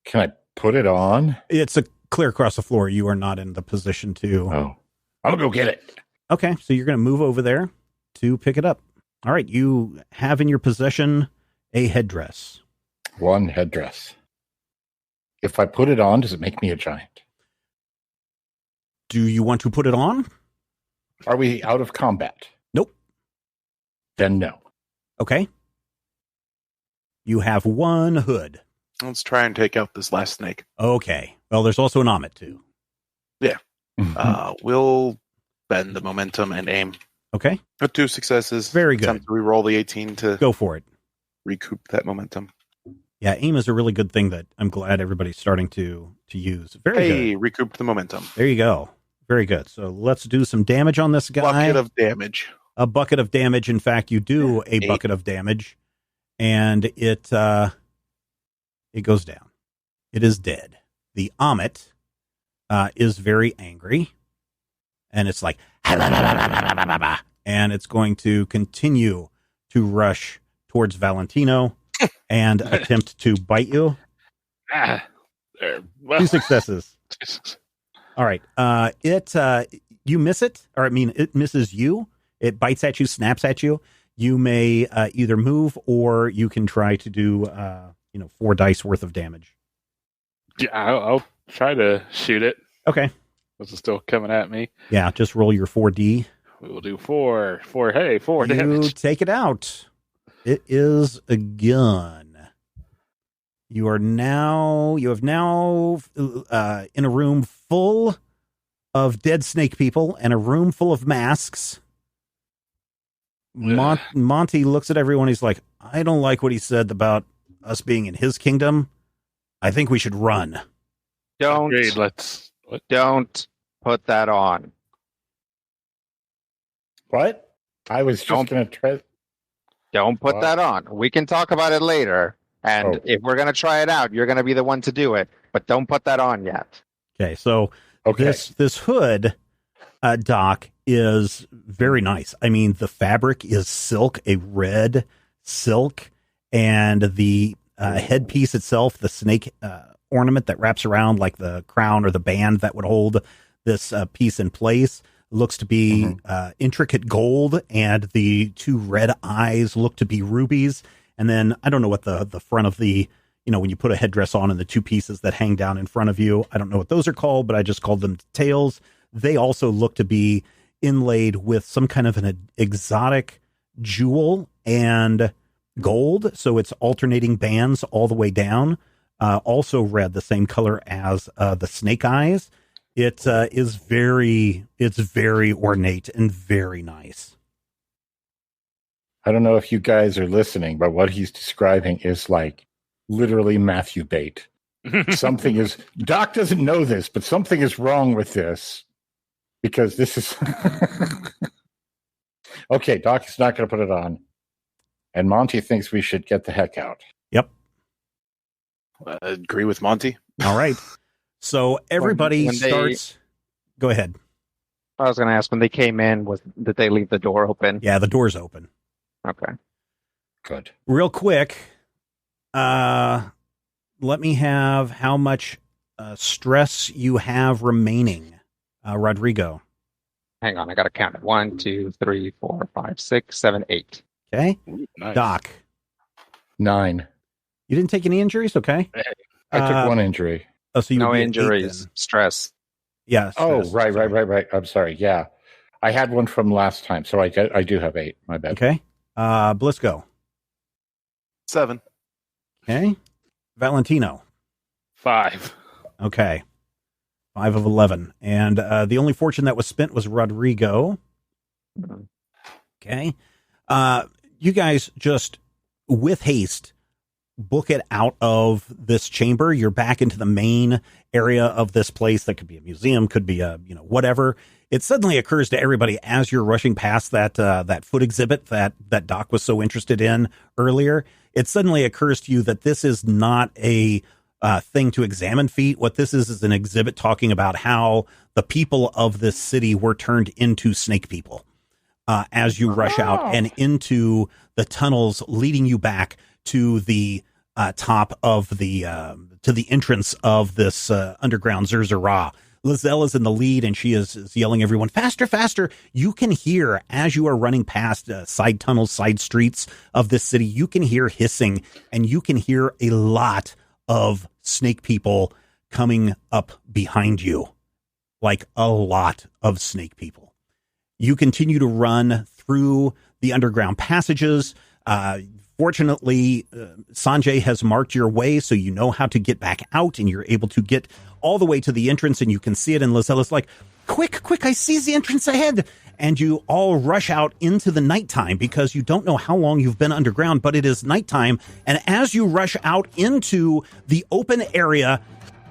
Can I put it on? It's clear across the floor. You are not in the position to. Oh, I'm gonna go get it. Okay, so you're going to move over there to pick it up. All right, you have in your possession a headdress. One headdress. If I put it on, does it make me a giant? Do you want to put it on? Are we out of combat? Nope. Then no. Okay. You have one hood. Let's try and take out this last snake. Okay. Well, there's also an omelet too. Yeah. We'll bend the momentum and aim. Okay. 2 successes. Very good. Attempt to re-roll the 18 to go for it. Recoup that momentum. Yeah, aim is a really good thing that I'm glad everybody's starting to use. Very good. Recouped the momentum. There you go. Very good. So let's do some damage on this guy. Bucket of damage. A bucket of damage. In fact, you do a bucket of damage, and it goes down. It is dead. The omelet is very angry, and it's like, and it's going to continue to rush towards Valentino and attempt to bite you. There. Well. 2 successes. All right. You miss it, or I mean, it misses you. It bites at you, snaps at you. You may either move, or you can try to do 4 dice worth of damage. Yeah, I'll try to shoot it. Okay. This is still coming at me. Yeah, just roll your 4D. We will do 4. 4 You damage. take it out. It is a gun. You have now in a room full of dead snake people and a room full of masks. Monty looks at everyone. He's like, I don't like what he said about us being in his kingdom. I think we should run. Don't put that on. What? I was just going to try. Don't put that on. We can talk about it later. And if we're going to try it out, you're going to be the one to do it. But don't put that on yet. Okay, so this hood, Doc, is very nice. I mean, the fabric is silk, a red silk, and the headpiece itself, the snake ornament that wraps around like the crown or the band that would hold this piece in place, looks to be intricate gold, and the 2 red eyes look to be rubies. And then I don't know what the front of the, when you put a headdress on and the 2 pieces that hang down in front of you, I don't know what those are called, but I just called them tails. They also look to be inlaid with some kind of an exotic jewel and gold. So it's alternating bands all the way down. Also red, the same color as the snake eyes. It's very ornate and very nice. I don't know if you guys are listening, but what he's describing is like literally Matthew Bate. Something is, Doc doesn't know this, but something is wrong with this because this is okay. Doc is not going to put it on, and Monty thinks we should get the heck out. Yep. I agree with Monty. All right. So everybody starts. Go ahead. I was going to ask, when they came in, did they leave the door open? Yeah, the door's open. Okay. Good. Real quick, let me have how much stress you have remaining, Rodrigo. Hang on, I got to count it. 1, 2, 3, 4, 5, 6, 7, 8. Okay. Ooh, nice. Doc. 9. You didn't take any injuries? Okay. I took 1 injury. Oh, so you No would be at 8 injuries. then. Stress. Yeah. Oh, stress. right. I'm sorry. Yeah. I had 1 from last time, so I do have 8. My bad. Okay. Blisco. 7. Okay. Valentino. 5. Okay. 5 of 11. And the only fortune that was spent was Rodrigo. Okay. You guys just, with haste, book it out of this chamber. You're back into the main area of this place. That could be a museum, could be a, whatever. It suddenly occurs to everybody as you're rushing past that foot exhibit that Doc was so interested in earlier. It suddenly occurs to you that this is not a thing to examine feet. What this is an exhibit talking about how the people of this city were turned into snake people. As you rush out and into the tunnels leading you back to the top of to the entrance of this underground Zerzera. Lizelle is in the lead, and she is yelling everyone, faster, faster. You can hear, as you are running past side tunnels, side streets of this city, you can hear hissing, and you can hear a lot of snake people coming up behind you. Like a lot of snake people. You continue to run through the underground passages. Fortunately, Sanjay has marked your way, so you know how to get back out, and you're able to get all the way to the entrance, and you can see it, and Lizella's like, quick, I see the entrance ahead. And you all rush out into the nighttime because you don't know how long you've been underground, but it is nighttime. And as you rush out into the open area,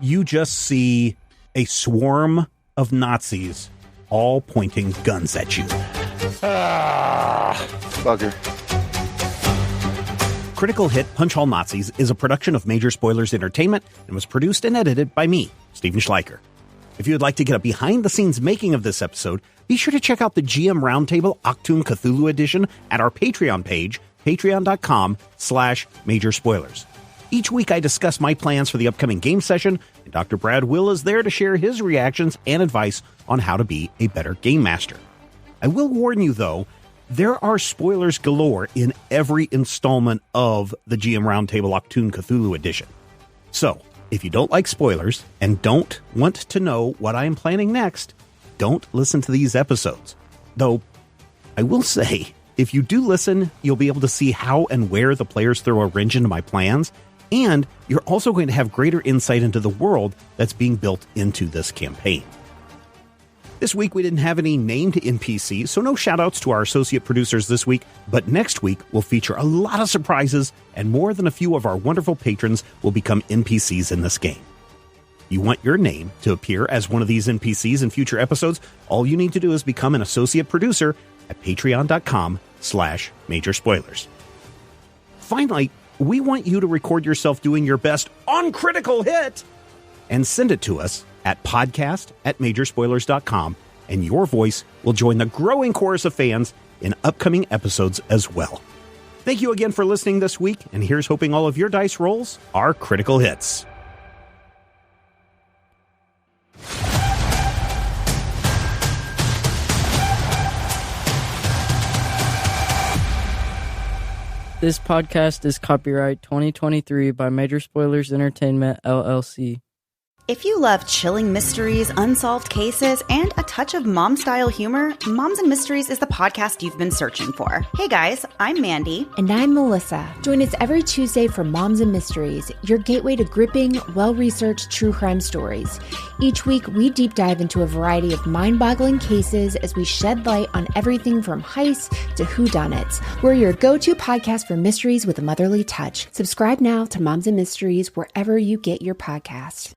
you just see a swarm of Nazis all pointing guns at you. Bugger. Critical Hit Punch All Nazis is a production of Major Spoilers Entertainment and was produced and edited by me, Stephen Schleicher. If you would like to get a behind-the-scenes making of this episode, be sure to check out the GM Roundtable Octoon Cthulhu Edition at our Patreon page, patreon.com/Major Spoilers. Each week I discuss my plans for the upcoming game session, and Dr. Brad Will is there to share his reactions and advice on how to be a better game master. I will warn you, though, there are spoilers galore in every installment of the GM Roundtable Octoon Cthulhu Edition. So, if you don't like spoilers and don't want to know what I am planning next, don't listen to these episodes. Though, I will say, if you do listen, you'll be able to see how and where the players throw a wrench into my plans, and you're also going to have greater insight into the world that's being built into this campaign. This week we didn't have any named NPCs, so no shoutouts to our associate producers this week, but next week we'll feature a lot of surprises, and more than a few of our wonderful patrons will become NPCs in this game. You want your name to appear as one of these NPCs in future episodes? All you need to do is become an associate producer at patreon.com/Major Spoilers. Finally, we want you to record yourself doing your best on Critical Hit and send it to us at podcast@majorspoilers.com, and your voice will join the growing chorus of fans in upcoming episodes as well. Thank you again for listening this week, and here's hoping all of your dice rolls are critical hits. This podcast is copyright 2023 by Major Spoilers Entertainment, LLC. If you love chilling mysteries, unsolved cases, and a touch of mom-style humor, Moms and Mysteries is the podcast you've been searching for. Hey guys, I'm Mandy. And I'm Melissa. Join us every Tuesday for Moms and Mysteries, your gateway to gripping, well-researched true crime stories. Each week, we deep dive into a variety of mind-boggling cases as we shed light on everything from heists to whodunits. We're your go-to podcast for mysteries with a motherly touch. Subscribe now to Moms and Mysteries wherever you get your podcasts.